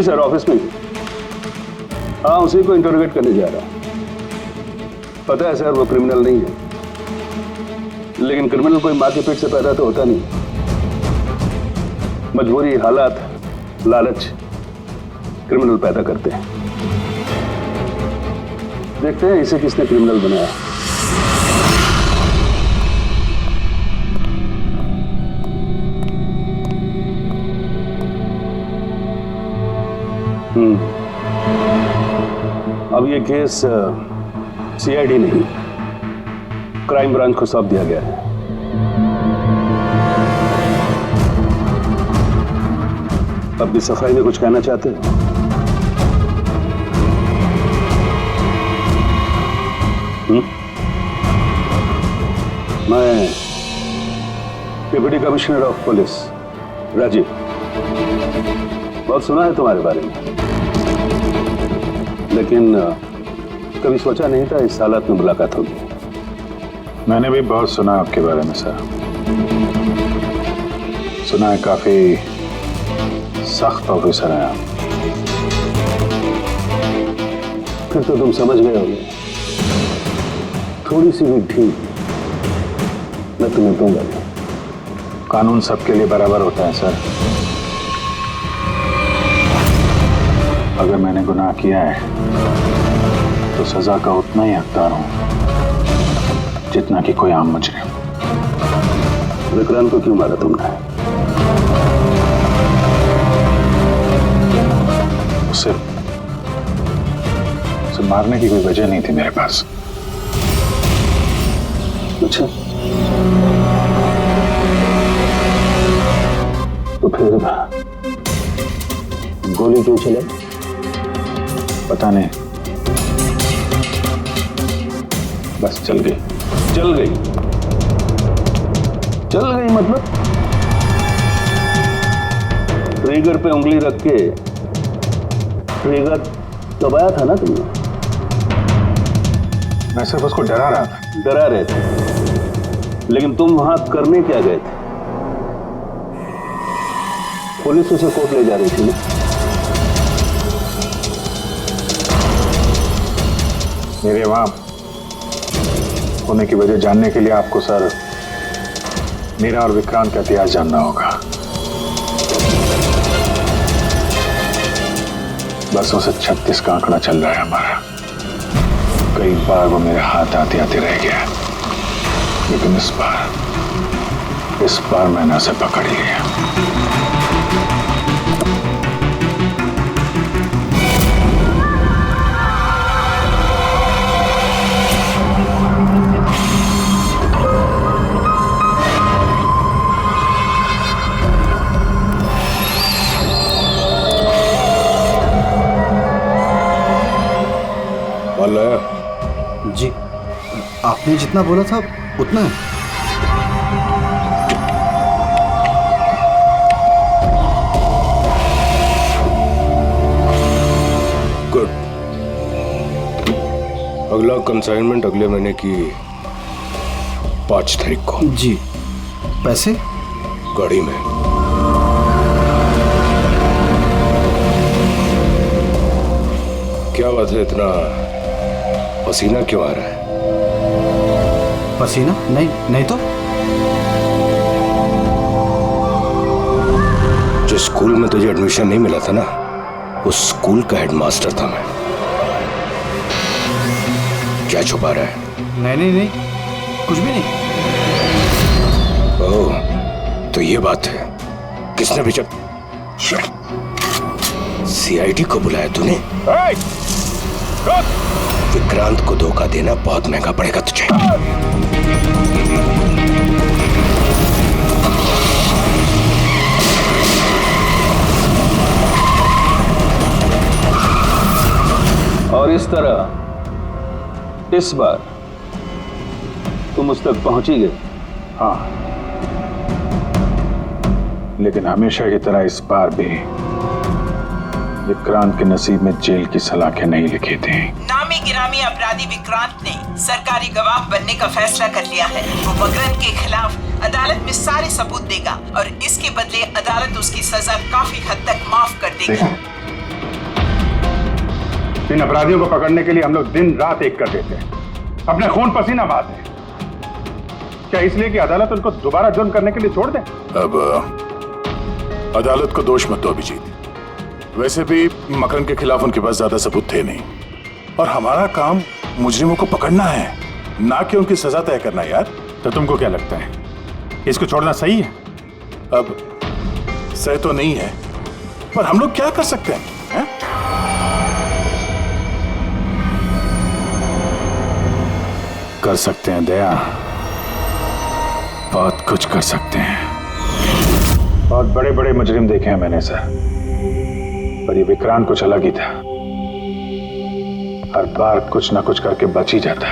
जी sir, office में। हाँ, उसी को इंटरोगेट करने जा रहा। पता है सर, वो क्रिमिनल नहीं है, लेकिन क्रिमिनल कोई माँ के पेट से पैदा तो होता नहीं। मजबूरी, हालात, लालच क्रिमिनल पैदा करते हैं। देखते हैं इसे किसने क्रिमिनल बनाया। अब ये केस सीआईडी नहीं, क्राइम ब्रांच को सौंप दिया गया है। अब भी सफाई में कुछ कहना चाहते हैं? मैं deputy commissioner of police Rajiv, बहुत सुना है तुम्हारे बारे में, लेकिन कभी सोचा नहीं था इस हालत में मुलाकात होगी। मैंने भी बहुत सुना आपके बारे में सर। सुना है काफी सख्त ऑफिसर हैं आप। फिर तो तुम समझ गए होगे, थोड़ी सी भी ढील मैं तुम्हें दूंगा नहीं। कानून सबके लिए बराबर होता है सर। अगर मैंने गुनाह किया है तो सजा का उतना ही हकदार हूं जितना कि कोई आम मुजरिम। विक्रांत को क्यों मारा तुमने? उसे मारने की कोई वजह नहीं थी मेरे पास। अच्छा, तो फिर गोली क्यों चले? पता नहीं, बस चल गई। चल गई? चल गई मतलब? ट्रिगर पे उंगली रख के ट्रिगर दबाया था ना तुमने? मैं सिर्फ उसको डरा रहा था। डरा रहे थे, लेकिन तुम वहां करने क्या गए थे? पुलिस उसे कोर्ट ले जा रही थी ना? मेरे वहां होने की वजह जानने के लिए आपको सर मेरा और विक्रांत का इतिहास जानना होगा। बसों से 36 का आंकड़ा चल रहा है हमारा। कई बार वो मेरे हाथ आते आते रह गया, लेकिन इस बार मैंने उसे पकड़ लिया। जी, आपने जितना बोला था उतना है। गुड। अगला कंसाइनमेंट अगले महीने की 5 तारीख को। जी। पैसे? गाड़ी में। क्या बात है, इतना पसीना क्यों आ रहा है? पसीना? नहीं तो। जिस स्कूल में तुझे एडमिशन नहीं मिला था ना, उस स्कूल का हेडमास्टर था मैं। क्या छुपा रहा है? नहीं, कुछ भी नहीं। ओह, तो ये बात है। किसने भेजा? सीआईडी को बुलाया तूने? विक्रांत को धोखा देना बहुत महंगा पड़ेगा तुझे। और इस तरह इस बार तुम उस तक पहुंच ही गए। हाँ, लेकिन हमेशा की तरह इस बार भी विक्रांत के नसीब में जेल की सलाखें नहीं लिखी थी। नामी गिरामी अपराधी विक्रांत ने सरकारी गवाह बनने का फैसला कर लिया है। वो मकरंद के खिलाफ अदालत में सारे सबूत देगा और इसके बदले अदालत उसकी सजा काफी हद तक माफ कर देगी। इन अपराधियों को पकड़ने के लिए हम लोग दिन रात एक कर देते हैं, अपने खून पसीना बहाते हैं। क्या इसलिए कि अदालत उनको दोबारा जुर्म करने के लिए छोड़ दे? अब अदालत को दोष मत दो अभिजीत। वैसे भी मकरन के खिलाफ उनके पास ज्यादा सबूत थे नहीं, और हमारा काम मुजरिमों को पकड़ना है, ना कि उनकी सजा तय करना। यार तो तुमको क्या लगता है, इसको छोड़ना सही है? अब सही तो नहीं है, पर हम लोग क्या कर सकते हैं, हैं? कर सकते हैं दया, बहुत कुछ कर सकते हैं। बहुत बड़े बड़े मुजरिम देखे हैं मैंने सर, पर ये विक्रांत कुछ अलग ही था। हर बार कुछ ना कुछ करके बच ही जाता।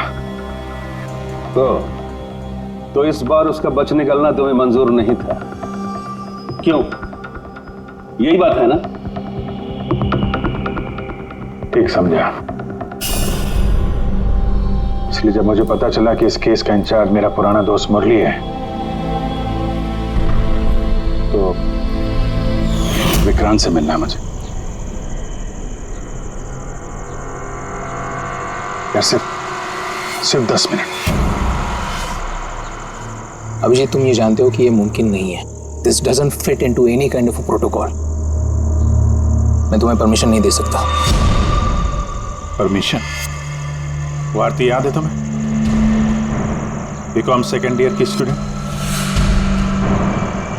तो इस बार उसका बच निकलना तुम्हें मंजूर नहीं था, क्यों? यही बात है ना? ठीक समझा। इसलिए जब मुझे पता चला कि इस केस का इंचार्ज मेरा पुराना दोस्त मुरली है, तो विक्रांत से मिलना है मुझे। यार सिर्फ 10 मिनट। अभिजीत, तुम ये जानते हो कि ये मुमकिन नहीं है। This doesn't fit into any kind of protocol. मैं तुम्हें परमिशन नहीं दे सकता। परमिशन? वो आरती याद है तुम्हें? बीकॉम सेकेंड ईयर की स्टूडेंट,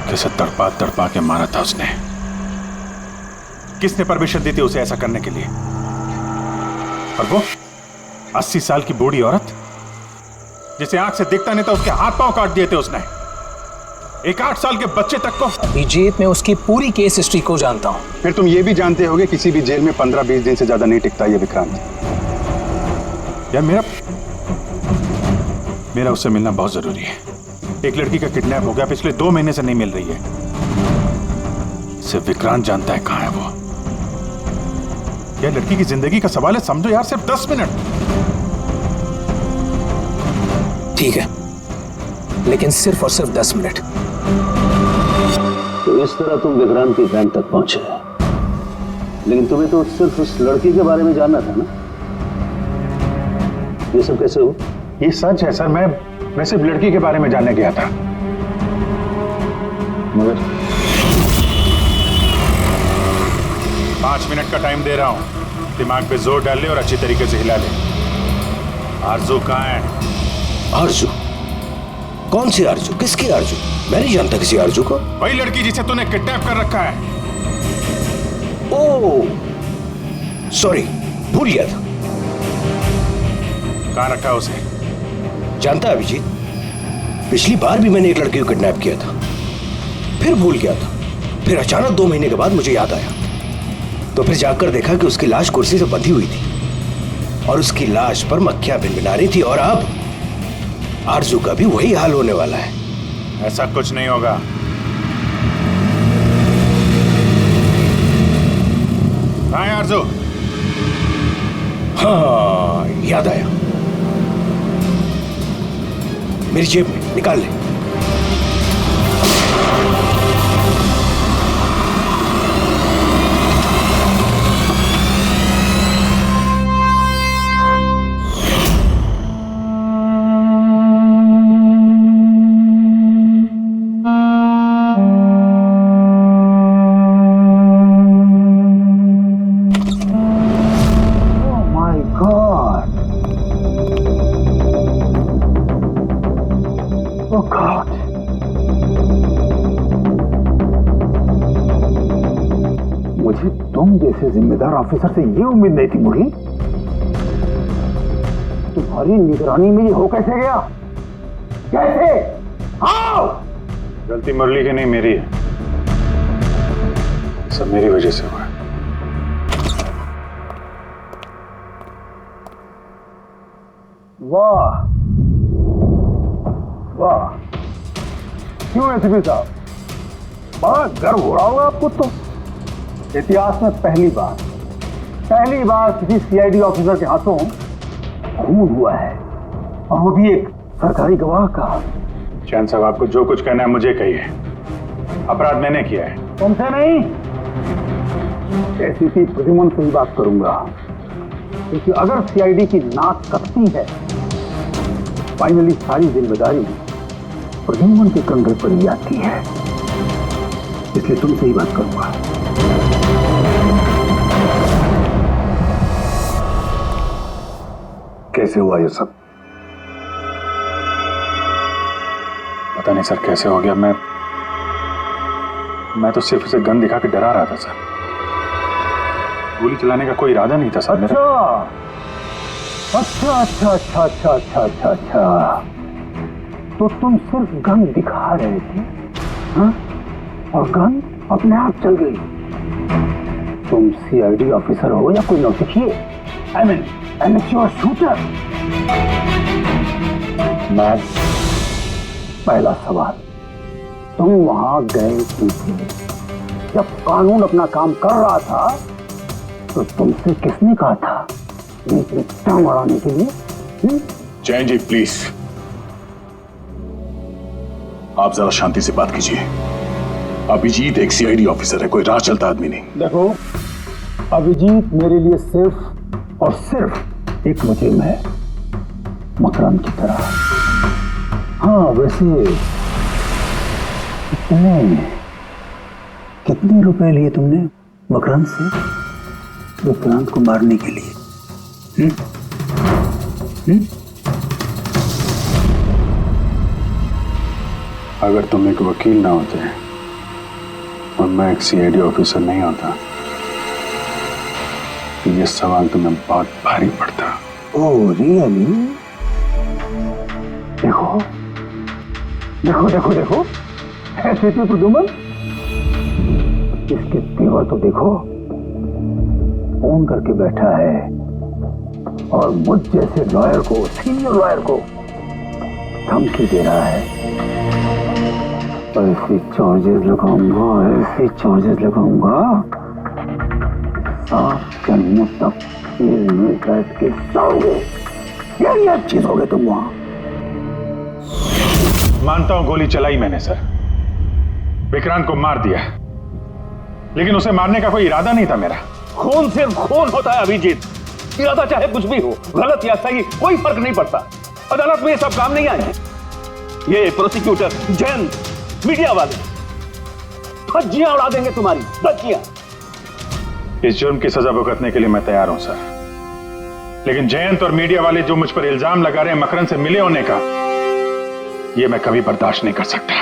कैसे तड़पा तड़पा के मारा था उसने। किसने परमिशन दी थी उसे ऐसा करने के लिए? और वो 80 साल की बूढ़ी औरत जिसे आंख से दिखता नहीं था, उसके हाथ पांव काट दिए थे उसने। एक 8 साल के बच्चे तक को। अभिजीत, मैं उसकी पूरी केस हिस्ट्री को जानता हूं। फिर तुम ये भी जानते होगे किसी भी जेल में 15-20 दिन से ज्यादा नहीं टिकता ये विक्रांत। यार मेरा उससे मिलना बहुत जरूरी है। एक लड़की का किडनैप हो गया, पिछले 2 महीने से नहीं मिल रही है। सिर्फ विक्रांत जानता है कहां है वो। यह लड़की की जिंदगी का सवाल है, समझो यार, सिर्फ 10 मिनट। ठीक है, लेकिन सिर्फ और सिर्फ 10 मिनट। तो इस तरह तुम विक्रांत की कैंप तक पहुंचे, लेकिन तुम्हें तो सिर्फ उस लड़की के बारे में जानना था ना? ये सब कैसे हो? ये सच है सर, मैं सिर्फ लड़की के बारे में जानने गया था। मगर 5 मिनट का टाइम दे रहा हूं, दिमाग पे जोर डाल ले और अच्छी तरीके से हिला ले। आरजू कहां है? आरजू? कौन सी आरजू? किसकी आरजू? मैं नहीं जानता किसी आरजू को। वही लड़की जिसे तूने किडनैप कर रखा है। ओह सॉरी, भूल गया था। कहां रखा उसे? जानता है अभिजीत, पिछली बार भी मैंने एक लड़की को किडनैप किया था, फिर भूल गया था। फिर अचानक 2 महीने के बाद मुझे याद आया, तो फिर जाकर देखा कि उसकी लाश कुर्सी से बंधी हुई थी और उसकी लाश पर मक्खियां भिनभिना रही थी। और अब आरजू का भी वही हाल होने वाला है। ऐसा कुछ नहीं होगा। कहां है आरजू? हाँ, याद आया, मेरी जेब में, निकाल ले। मुझे तुम जैसे जिम्मेदार ऑफिसर से ये उम्मीद नहीं थी मुरली। तुम्हारी निगरानी में ये हो कैसे गया? कैसे? हाउ? गलती मुरली की नहीं, मेरी है। सब मेरी वजह से हुआ। वाह वाह, क्यों एसपी साहब, बड़ा गर्व हो रहा होगा आपको। तो इतिहास में पहली बार किसी सीआईडी ऑफिसर के हाथों खून हुआ है, और वो भी एक सरकारी गवाह का। चैन साहब, आपको जो कुछ कहना है मुझे कहिए। अपराध मैंने किया है। तुमसे नहीं, एसीपी प्रद्युमन से ही बात करूंगा। क्योंकि अगर सीआईडी की नाक कटती है, फाइनली सारी जिम्मेदारी प्रद्युम्न के कंधे पर ही आती है। इसलिए तुमसे ही बात करूंगा। कैसे हुआ ये सब? पता नहीं सर कैसे हो गया। मैं तो सिर्फ उसे गन दिखा के डरा रहा था सर। गोली चलाने का कोई इरादा नहीं था सर मेरा। अच्छा। तो तुम सिर्फ गन दिखा रहे थे, हाँ? और गन अपने आप चल गई। तुम सीआईडी ऑफिसर हो या कोई नौसिखिए? I mean amateur shooter. मैं पहला सवाल, तुम वहां गए क्यों थे? जब कानून अपना काम कर रहा था तो तुमसे किसने कहा था बीच में टांग अड़ाने के लिए? जैन जी प्लीज, आप जरा शांति से बात कीजिए। अभिजीत एक सीआईडी ऑफिसर है, कोई राह चलता आदमी नहीं। देखो, अभिजीत मेरे लिए सिर्फ और सिर्फ एक मुजरिम है, मकरंद की तरह। हाँ, वैसे कितने रुपए लिए तुमने मकरंद से विक्रांत को मारने के लिए? अगर तुम एक वकील ना होते और मैं एक सीआईडी ऑफिसर नहीं होता तो ये सवाल तुम्हें बहुत भारी पड़ता। Oh really? देखो देखो देखो देखो, ऐसे थे प्रद्युम्न। इसके तेवर तो देखो, फोन करके बैठा है और मुझ जैसे लॉयर को, सीनियर लॉयर को धमकी दे रहा है। ऐसे चार्जेस लगाऊंगा साफ जन्म तक जेल में बैठ के सोओगे। यही अब चीज हो गए तुम वहां। मानता हूं गोली चलाई मैंने सर, विक्रांत को मार दिया, लेकिन उसे मारने का कोई इरादा नहीं था मेरा। खून सिर्फ खून होता है अभिजीत, इरादा चाहे कुछ भी हो, गलत या सही कोई फर्क नहीं पड़ता। अदालत में ये सब काम नहीं आए। ये प्रोसिक्यूटर, जैन, मीडिया वाले धज्जियां उड़ा देंगे तुम्हारी, धज्जियां। इस जुर्म की सजा भुगतने के लिए मैं तैयार हूं सर, लेकिन जयंत और मीडिया वाले जो मुझ पर इल्जाम लगा रहे हैं मकरंद से मिले होने का, ये मैं कभी बर्दाश्त नहीं कर सकता।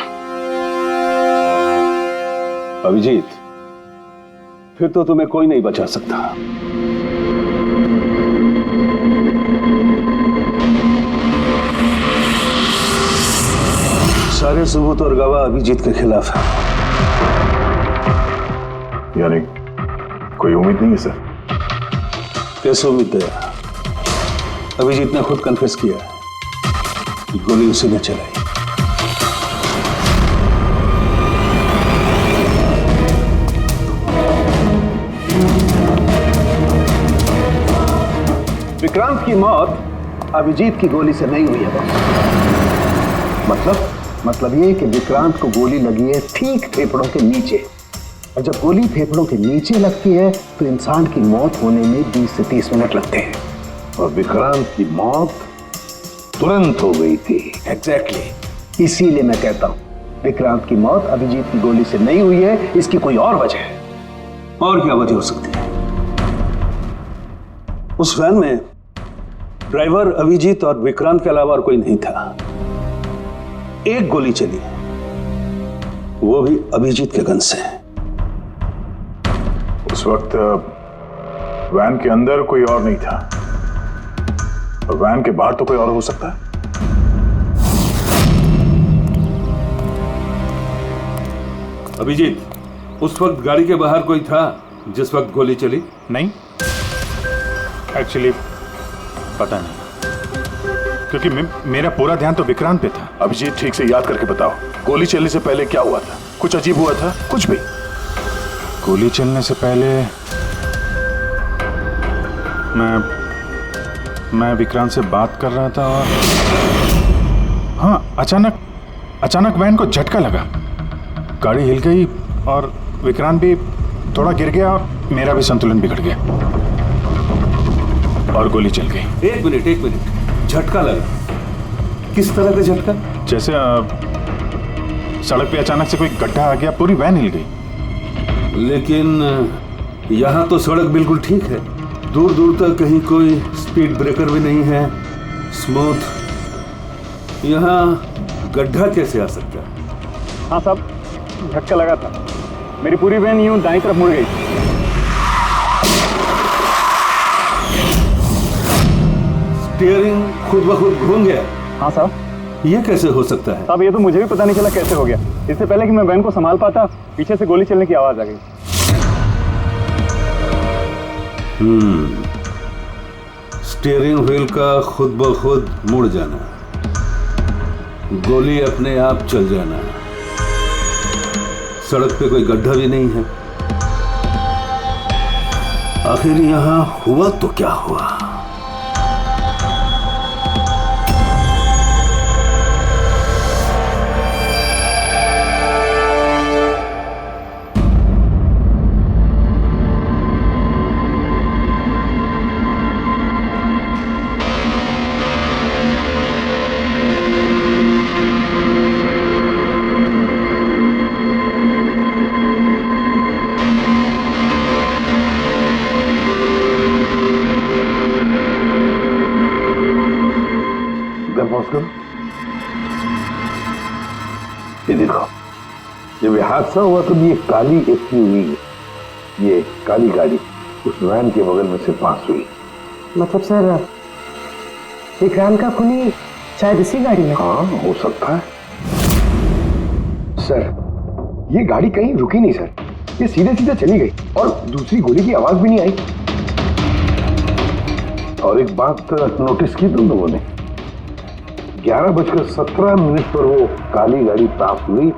अभिजीत, फिर तो तुम्हें कोई नहीं बचा सकता। सारे सबूत और गवाह अभिजीत के खिलाफ है। यानी कोई उम्मीद नहीं है सर? कैसे उम्मीद है? अभिजीत ने खुद कन्फेस किया है कि गोली उसी ने चलाई। विक्रांत की मौत अभिजीत की गोली से नहीं हुई है बॉस। मतलब ये कि विक्रांत को गोली लगी है ठीक फेफड़ों के नीचे, और जब गोली फेफड़ों के नीचे लगती है तो इंसान की मौत होने में 20 से 30 मिनट लगते हैं, और विक्रांत की मौत तुरंत हो गई थी। एग्जैक्टली, इसीलिए मैं कहता हूं विक्रांत की मौत अभिजीत की गोली से नहीं हुई है, इसकी कोई और वजह है। और क्या वजह हो सकती है? उस वैन में ड्राइवर अभिजीत और विक्रांत के अलावा और कोई नहीं था। एक गोली चली, वो भी अभिजीत के गन से। उस वक्त वैन के अंदर कोई और नहीं था, और वैन के बाहर तो कोई और हो सकता है। अभिजीत, उस वक्त गाड़ी के बाहर कोई था जिस वक्त गोली चली? नहीं, एक्चुअली पता नहीं, क्योंकि मेरा पूरा ध्यान तो विक्रांत पे था। अभिजीत, ठीक से याद करके बताओ, गोली चलने से पहले क्या हुआ था? कुछ अजीब हुआ था? कुछ भी? गोली चलने से पहले मैं विक्रांत से बात कर रहा था और हाँ, अचानक वैन को झटका लगा, गाड़ी हिल गई और विक्रांत भी थोड़ा गिर गया और मेरा भी संतुलन बिगड़ गया। और गोली चल गई। एक मिनट, झटका लगा। किस तरह का झटका? जैसे सड़क पे अचानक से कोई गड्ढा आ गया, पूरी वैन हिल गई। लेकिन यहाँ तो सड़क बिल्कुल ठीक है, दूर दूर तक कहीं कोई स्पीड ब्रेकर भी नहीं है, स्मूथ। यहाँ गड्ढा कैसे आ सकता है? हाँ साहब, झटका लगा था। मेरी पूरी वैन यूं दाईं तरफ मुड़ गई। स्टीयरिंग खुद ब खुद घूम गया? हाँ साहब। ये कैसे हो सकता है? साहब ये तो मुझे भी पता नहीं चला कैसे हो गया। इससे पहले कि मैं वैन को संभाल पाता, पीछे से गोली चलने की आवाज आ गई। स्टीयरिंग व्हील का खुद ब खुद मुड़ जाना, गोली अपने आप चल जाना, सड़क पे कोई गड्ढा भी नहीं है। आखिर यहां हुआ तो क्या हुआ? ये देखो, जब ये हादसा हुआ तो ये काली एसयूवी, ये काली गाड़ी उस वैन के बगल में से पास हुई। मतलब सर, विक्रांत का खूनी शायद इसी गाड़ी में? हाँ, हो सकता है। सर, ये गाड़ी कहीं रुकी नहीं सर, ये सीधे सीधे चली गई और दूसरी गोली की आवाज भी नहीं आई। और एक बात नोटिस की तुम लोगों ने, 11:17 पर वो काली गाड़ी पास हुई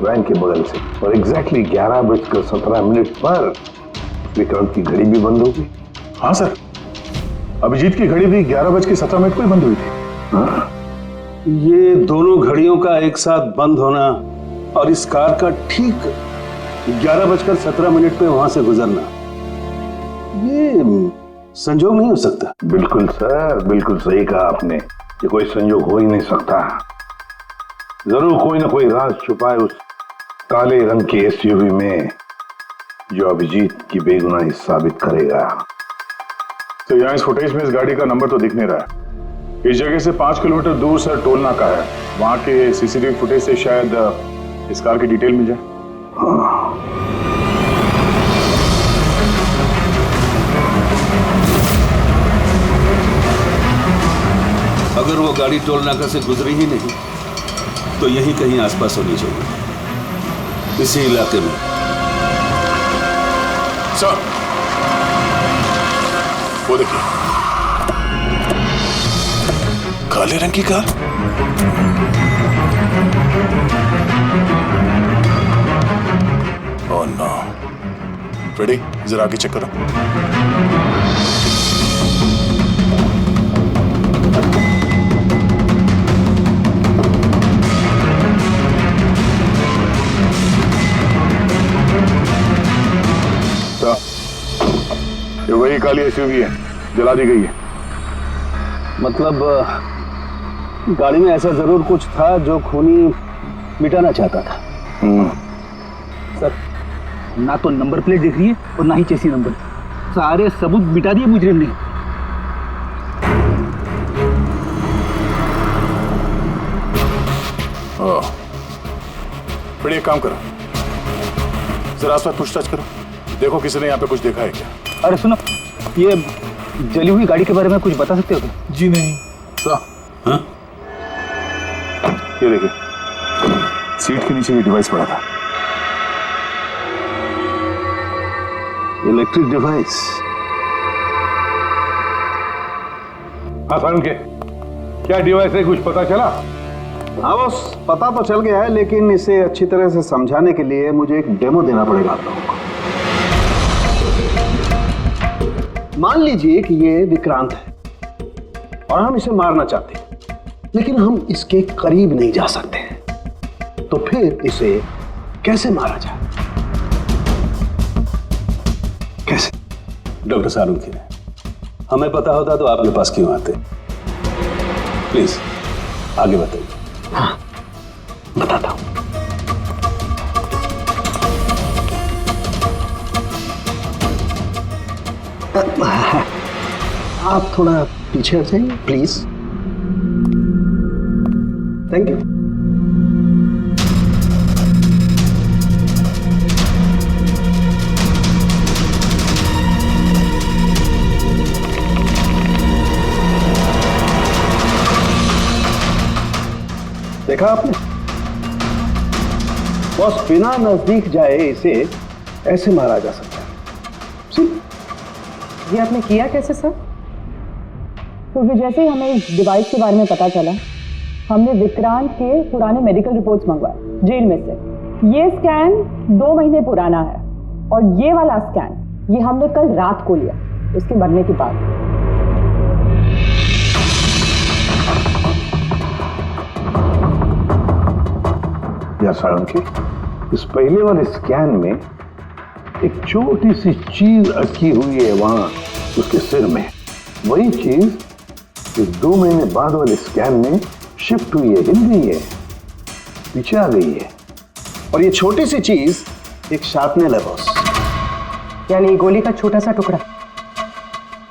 वैन के बगल से, और एग्जैक्टली 11:17 पर विक्रांत की घड़ी भी बंद हो गई। हाँ सर, अभिजीत की घड़ी भी 11:17 को ही बंद हुई थी। हाँ? ये दोनों घड़ियों का एक साथ बंद होना और इस कार का ठीक 11:17 पे वहां से गुजरना, ये संजोग नहीं हो सकता। बिल्कुल सर, बिल्कुल सही कहा आपने, ये कोई संयोग हो ही नहीं सकता। जरूर कोई ना कोई राज छुपा है उस काले रंग के एसयूवी में, जो अभिजीत की बेगुनाही साबित करेगा। तो यहाँ इस फुटेज में इस गाड़ी का नंबर तो दिख नहीं रहा है। इस जगह से 5 किलोमीटर दूर सर टोल नाका है, वहां के सीसीटीवी फुटेज से शायद इस कार की डिटेल मिल जाए। हाँ। अगर वो गाड़ी टोल नाका से गुजरी ही नहीं तो यहीं कहीं आसपास होनी चाहिए, इसी इलाके में। सर, वो देखिए, काले रंग की कार। Oh no. फ्रेडी, जरा आगे चेक करो। ये वही काली एसयूवी है, जला दी गई है। मतलब गाड़ी में ऐसा जरूर कुछ था जो खूनी मिटाना चाहता था। सर, ना तो नंबर प्लेट दिख रही है और ना ही चेसी नंबर, सारे सबूत मिटा दिए मुजरिम ने। बड़े एक काम करो, जरा आसपास पूछताछ करो, देखो किसी ने यहाँ पे कुछ देखा है क्या। अरे सुनो, ये जली हुई गाड़ी के बारे में कुछ बता सकते हो क्या? जी नहीं। हाँ? ये देखिए, सीट के नीचे ये डिवाइस पड़ा था। Electric device. हाँ सर, उनके क्या डिवाइस है, कुछ पता चला? हाँ बस, पता तो चल गया है, लेकिन इसे अच्छी तरह से समझाने के लिए मुझे एक डेमो देना पड़ेगा आप लोगों को। मान लीजिए कि ये विक्रांत है और हम इसे मारना चाहते हैं, लेकिन हम इसके करीब नहीं जा सकते, तो फिर इसे कैसे मारा जाए? कैसे? डॉक्टर सारूखी, हमें पता होता तो आपके पास क्यों आते? प्लीज आगे बताइए। हाँ, बताता हूं। आप थोड़ा पीछे हट जाइए प्लीज। Thank you. देखा आपने बॉस, बिना नजदीक जाए इसे ऐसे मारा जा सकता है। ये आपने किया कैसे सर? क्योंकि जैसे ही हमें इस डिवाइस के बारे में पता चला, हमने विक्रांत के पुराने मेडिकल रिपोर्ट्स मंगवाए जेल में से। ये स्कैन 2 महीने पुराना है और ये वाला स्कैन ये हमने कल रात को लिया उसके मरने के बाद। साळुंखे, इस पहले वाले स्कैन में एक छोटी सी चीज अटकी हुई है वहां उसके सिर में। वही चीज इस 2 महीने बाद वाले स्कैन में शिफ्ट हुई है, हिल गई है, पीछे आ गई है। और ये छोटी सी चीज एक शार्पनेल है बॉस, यानी गोली का छोटा सा टुकड़ा।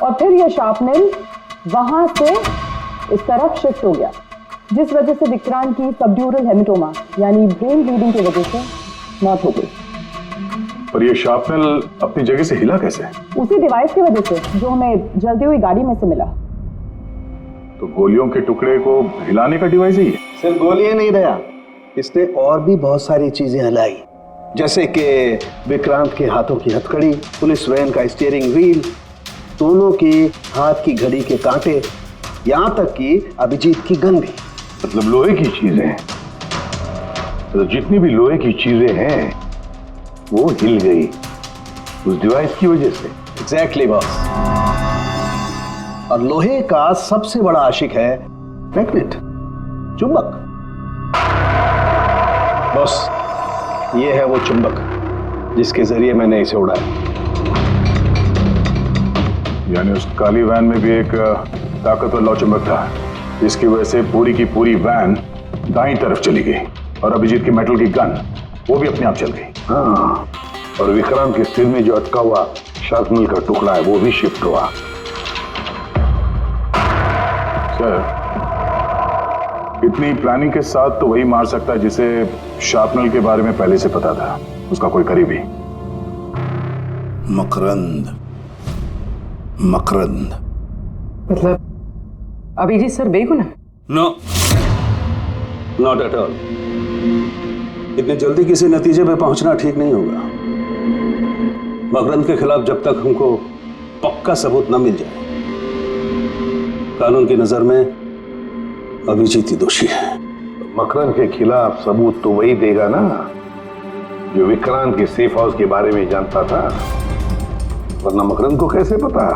और फिर ये शार्पनेल वहां से इस तरफ शिफ्ट हो गया, जिस वजह से विक्रांत की सबड्यूरल हेमेटोमा यानी ब्रेन ब्लीडिंग की वजह से मौत हो गई। पर ये शार्पनेल अपनी जगह से हिला कैसे? उसी डिवाइस की वजह से जो हमें जलती हुई गाड़ी में से मिला। तो गोलियों के टुकड़े को हिलाने का डिवाइस ही है? सिर्फ गोलियां नहीं दया, इसने और भी बहुत सारी चीजें हिलाई, जैसे कि विक्रांत के हाथों की हथकड़ी, पुलिस वैन का स्टीयरिंग व्हील, दोनों के हाथ की घड़ी के कांटे, यहां तक कि अभिजीत की गन भी। मतलब लोहे की चीजें, तो जितनी भी लोहे की चीजें हैं वो हिल गई उस डिवाइस की वजह से। Exactly boss. और लोहे का सबसे बड़ा आशिक है मैग्नेट, चुंबक। बॉस, ये है वो चुंबक जिसके जरिए मैंने इसे उड़ाया। यानी उस काली वैन में भी एक ताकतवर लौचुंबक था, जिसकी वजह से पूरी की पूरी वैन दाईं तरफ चली गई और अभिजीत की मेटल की गन वो भी अपने आप चल गई। हाँ, और विक्रांत के सिर में जो अटका हुआ शार्पनेल का टुकड़ा है वो भी शिफ्ट हुआ। सर, इतनी प्लानिंग के साथ तो वही मार सकता है जिसे शार्पनेल के बारे में पहले से पता था, उसका कोई करीबी। मकरंद। मकरंद मतलब अभिजीत सर बेगुनाह? No, not at all. इतनी जल्दी किसी नतीजे पे पहुंचना ठीक नहीं होगा। मकरंद के खिलाफ जब तक हमको पक्का सबूत न मिल जाए, कानून की नजर में अभिजीत ही दोषी है। मकरंद के खिलाफ सबूत तो वही देगा ना जो विक्रांत के सेफ हाउस के बारे में जानता था, वरना मकरंद को कैसे पता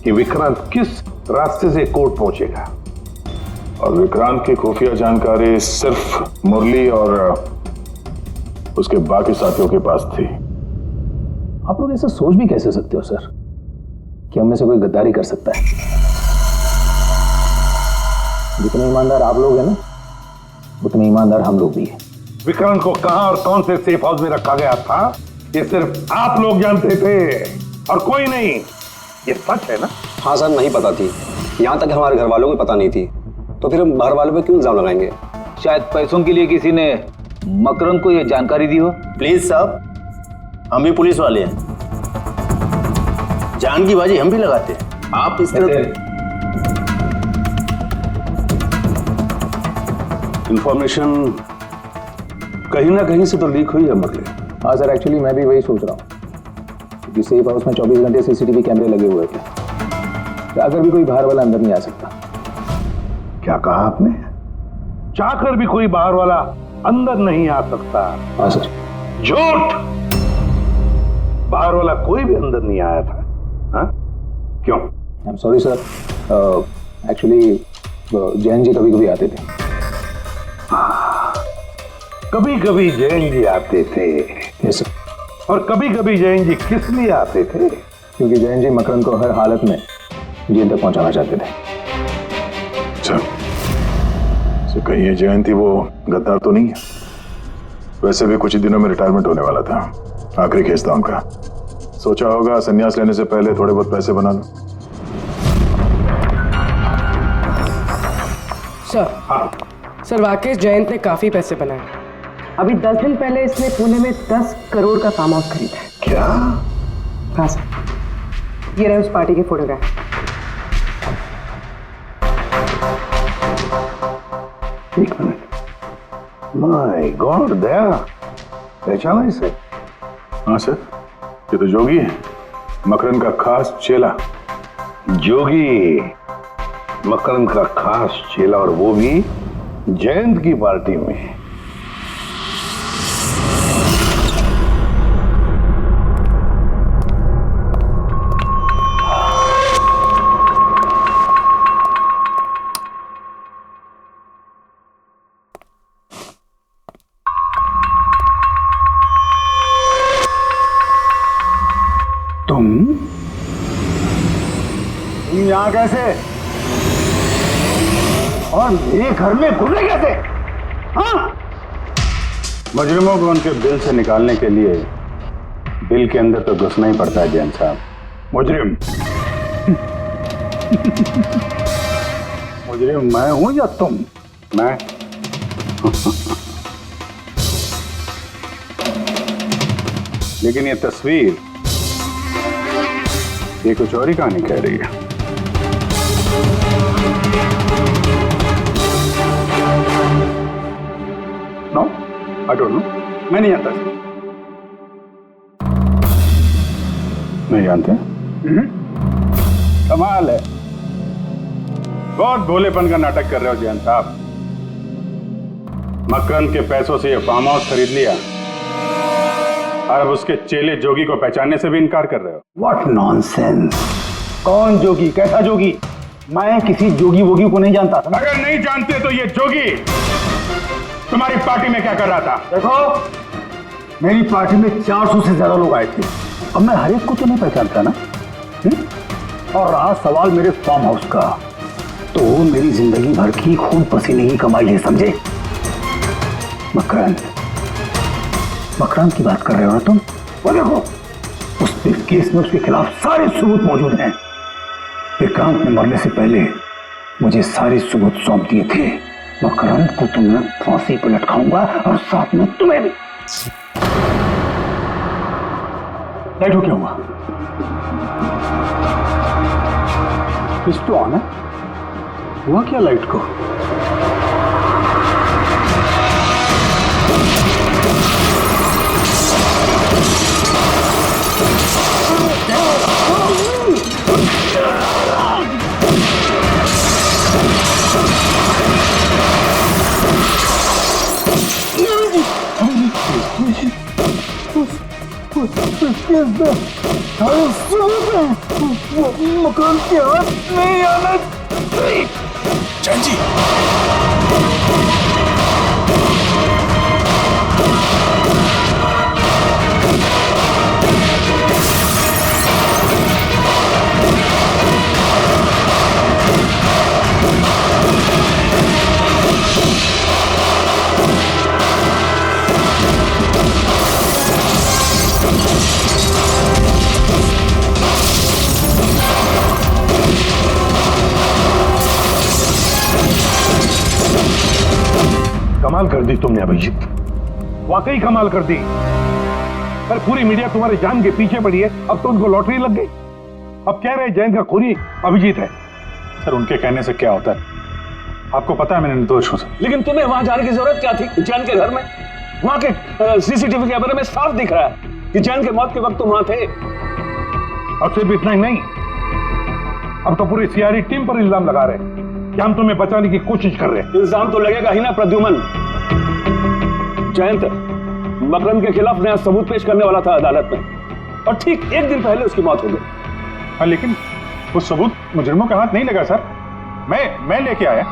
कि विक्रांत किस रास्ते से कोर्ट पहुंचेगा। और विक्रांत की खुफिया जानकारी सिर्फ मुरली और उसके बाकी साथियों के पास थी। आप लोग ऐसा सोच भी कैसे सकते हो सर कि हम में से कोई गद्दारी कर सकता है? जितने ईमानदार आप लोग हैं ना, उतने ईमानदार हम लोग भी हैं। विक्रांत को कहां और कौन से सेफ हाउस में रखा गया था ये सिर्फ आप लोग जानते थे और कोई नहीं। ये सच है ना? हाँ सर, नहीं पता थी। यहाँ तक हमारे घर वालों को पता नहीं थी, तो फिर हम बाहर वालों पे क्यों इल्जाम लगाएंगे? शायद पैसों के लिए किसी ने मकरंद को यह जानकारी दी हो। प्लीज साहब, हम भी पुलिस वाले हैं, जान की बाजी हम भी लगाते हैं। आप इस तरह इंफॉर्मेशन कहीं ना कहीं से तो लीक हुई है मकले। हाँ सर, एक्चुअली मैं भी वही सोच रहा हूँ, क्योंकि सेफ हाउस में 24 घंटे सीसीटीवी कैमरे लगे हुए थे, तो अगर भी कोई बाहर वाला अंदर नहीं आ सकता। क्या कहा आपने? चाहकर भी कोई बाहर वाला अंदर नहीं आ सकता? हाँ सर। झूठ! बाहर वाला कोई भी अंदर नहीं आया था। हाँ? क्यों? I am sorry sir, actually Jain ji कभी कभी आते थे। कभी कभी जैन जी आते थे? Yes sir. और कभी कभी जैन जी किस लिए आते थे? क्योंकि जैन जी मकरंद को हर हालत में जेल तक पहुंचाना चाहते थे। अच्छा, तो कहीं ये जयंत ही वो गद्दार तो नहीं है? वैसे भी कुछ ही दिनों में रिटायरमेंट होने वाला था, आखिरी केस था उनका। सोचा होगा संन्यास लेने से पहले थोड़े बहुत पैसे बना लो। सर, हाँ सर, वाकई जयंत ने काफी पैसे बनाए। अभी 10 दिन पहले इसने पुणे में 10 करोड़ का फार्म हाउस खरीदा है। क्या? हाँ सर, ये रहे उस पार्टी के फोटोग्राफ। एक मिनट, माय गॉड, दया पहचाना इसे? हाँ सर, ये तो जोगी है, मकरंद का खास चेला। जोगी, मकरंद का खास चेला, और वो भी जयंत की पार्टी में। तुम यहां कैसे और मेरे घर में घुसे कैसे? हाँ? मुजरिमों को उनके बिल से निकालने के लिए बिल के अंदर तो घुसना ही पड़ता है जैन साहब। मुजरिम मुजरिम मैं हूं या तुम? मैं लेकिन ये तस्वीर ये कुछ और ही कहानी कह रही है। नो, आई डोंट नो, मैं नहीं जानता। नहीं जानते? कमाल है, बहुत भोलेपन का नाटक कर रहे हो जैन साहब। मकरंद के पैसों से ये फार्म हाउस खरीद लिया और अब उसके चेले जोगी को पहचानने से भी इनकार कर रहे हो। What nonsense! कौन जोगी? कैसा जोगी? मैं किसी जोगी वोगी को नहीं जानता। अगर नहीं जानते तो ये जोगी तुम्हारी पार्टी में क्या कर रहा था? देखो, मेरी पार्टी में 400 से ज्यादा लोग आए थे। अब मैं हर एक को तो नहीं पहचानता ना। और रहा सवाल मेरे फार्म हाउस का, तो मेरी जिंदगी भर की खून पसीने की कमाई है, समझे? मकरंद की बात कर रहे हो ना तुम? वो देखो, उस केस में उसके खिलाफ सारे सबूत मौजूद हैं। विक्रांत ने मरने से पहले मुझे सारे सबूत सौंप दिए थे। मकरंद को तो मैं फांसी पर लटकाऊंगा और साथ में तुम्हें भी। लाइट हो क्या हुआ? स्विच तो ऑन है। हुआ क्या लाइट को? मकान के हाथ नहीं आना चाहिए। जैन जी, कमाल कर दी तुमने अभिजीत, वाकई कमाल कर दी। पर पूरी मीडिया तुम्हारे जान के पीछे पड़ी है, अब तो उनको लॉटरी लग गई। अब कह रहे जैन का खूनी अभिजीत है। सर उनके कहने से क्या होता है? आपको पता है मैं निर्दोष हूं। लेकिन तुम्हें वहां जाने की जरूरत क्या थी? जैन के घर में, वहां के सीसीटीवी कैमरे में साफ दिख रहा है कि जैन के मौत के वक्त तुम वहां थे। और सिर्फ इतना ही नहीं, अब तो पूरी सीआईडी टीम पर इल्जाम लगा रहे हैं कि हम तुम्हें बचाने की कोशिश कर रहे हैं। इल्जाम तो लगेगा ही ना प्रद्युमन। जयंत मकरंद के खिलाफ नया सबूत पेश करने वाला था अदालत में, और ठीक एक दिन पहले उसकी मौत हो गई। हाँ, लेकिन वो सबूत मुजरिमों के हाथ नहीं लगा सर। मैं लेके आया।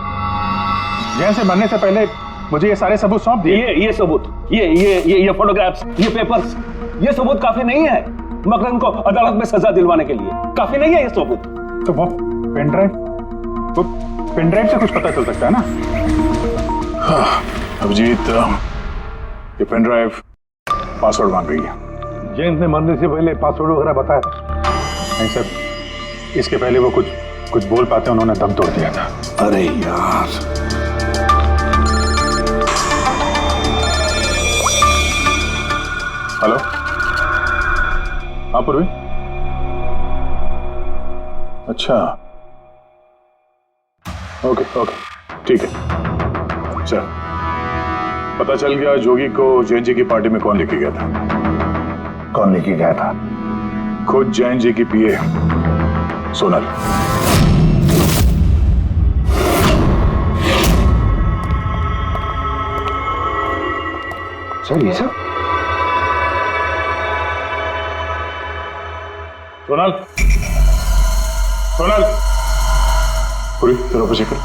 जैन से मरने से पहले मुझे ये सारे सबूत सौंप दिए। ये सबूत, ये फोटोग्राफ्स, ये पेपर्स, ये सबूत काफी नहीं है मकरंद को अदालत में सजा दिलवाने के लिए। काफी नहीं है ये सबूत। तो वो पेन ड्राइव, वो पेन ड्राइव से कुछ पता चल सकता है ना? हाँ, अभिजीत, ये पेन ड्राइव पासवर्ड मांग रही है। जयंत ने मरने से पहले पासवर्ड वगैरह बताया? नहीं सर, इसके पहले वो कुछ बोल पाते उन्होंने दम तोड़ दिया था। अरे यार, हेलो, हाँ पूर्वी, अच्छा, ओके ओके, ठीक है। अच्छा, पता चल गया जोगी को जैन जी की पार्टी में कौन लेके गया था? कौन लेके गया था? खुद जैन जी की पीए सोनल। सर ये सब? सोनल, सोनल, पूरी तेरा ऊपर चेक कर।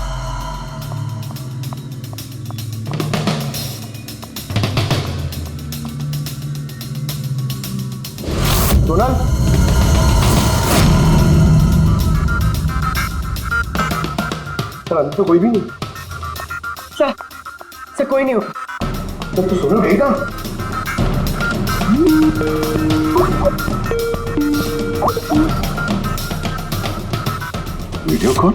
सोनल, सर अंदर तो कोई भी नहीं। सर कोई नहीं होगा। तो सोनल गई कहाँ? Video call?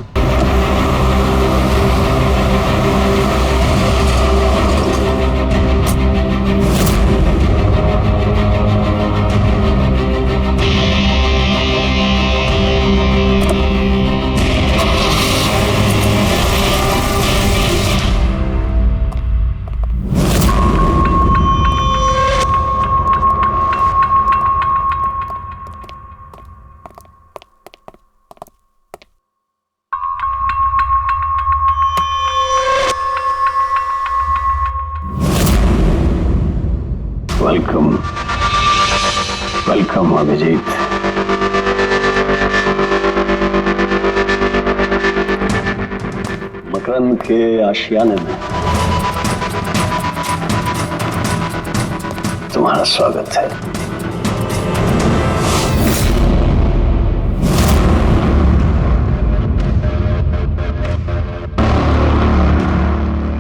Welcome, welcome Abhijeet. Makarand के आशियाने में तुम्हारा स्वागत है।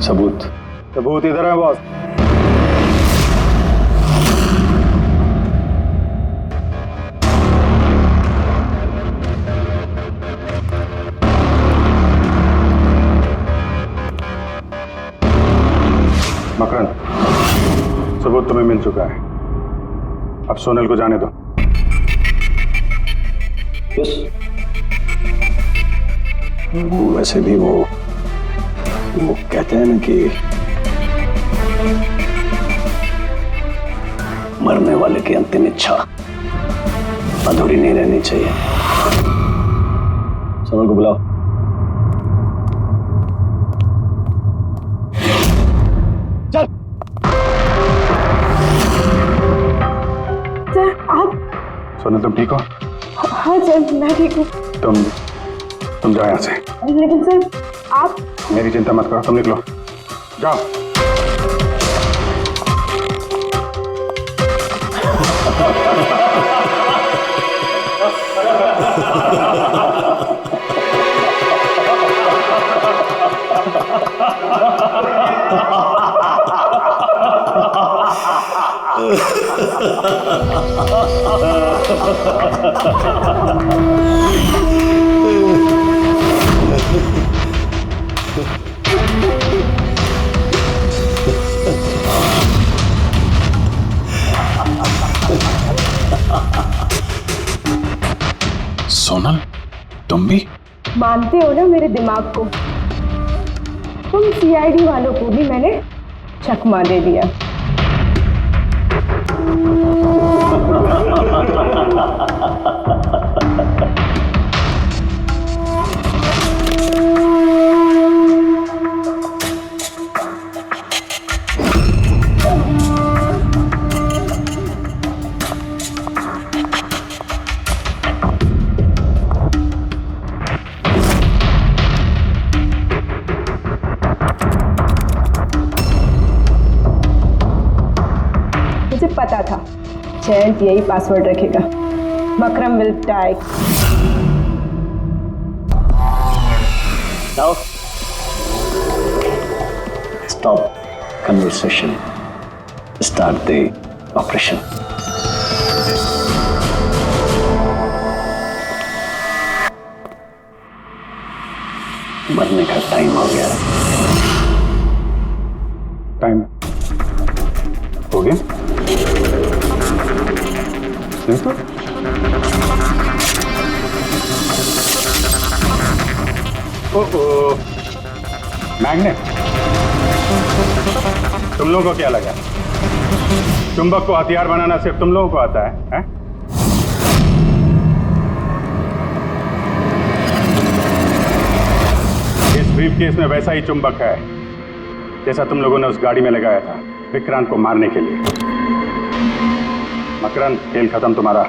सबूत? सबूत इधर है बॉस। मकरंद, सबूत तुम्हें मिल चुका है, अब सोनल को जाने दो। यस। वैसे भी वो कहते हैं ना कि मरने वाले की अंतिम इच्छा अधूरी नहीं रहनी चाहिए। सोनल को बुलाओ। सोनल तुम ठीक हो? हाँ सर मैं ठीक हूँ। तुम जाओ यहाँ से। लेकिन सर आप? मेरी चिंता मत करो, तुम निकलो, जाओ। सोनल, तुम भी? मानते हो ना मेरे दिमाग को? तुम सीआईडी वालों को भी मैंने चकमा दे दिया। मुझे पता था जयंत यही पासवर्ड रखेगा। Makram will die. Now, stop conversation. Start the operation. मरने का टाइम हो गया। टाइम हो गया? नहीं तो मैग्नेट, तुम लोगों को क्या लगा चुंबक को हथियार बनाना सिर्फ तुम लोगों को आता है? इस ब्रीफकेस में वैसा ही चुंबक है जैसा तुम लोगों ने उस गाड़ी में लगाया था विक्रांत को मारने के लिए। मकरंद, खेल खत्म तुम्हारा।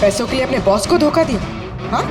पैसों के लिए अपने बॉस को धोखा दिया? हाँ?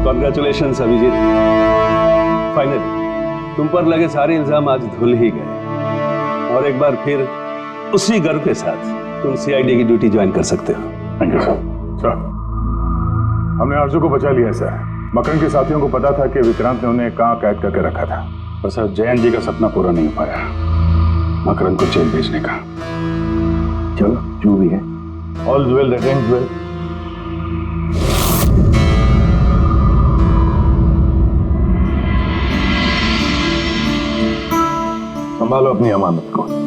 कॉन्ग्रेचुलेशन अभिजीत, फाइनली तुम पर लगे सारे इल्जाम आज धुल ही गए और एक बार फिर उसी गर्व के साथ तुम सीआईडी की ड्यूटी ज्वाइन कर सकते हो। Thank you sir. सर, हमने आरजू को बचा लिया सर। मकरंद के साथियों को पता था कि विक्रांत ने उन्हें कहाँ कैद करके रखा था, पर सर जयंत जी का सपना पूरा नहीं हो पाया मकरंद को जेल भेजने का। चलो जो भी है, all well that ends well. संभालो अपनी अमानत को।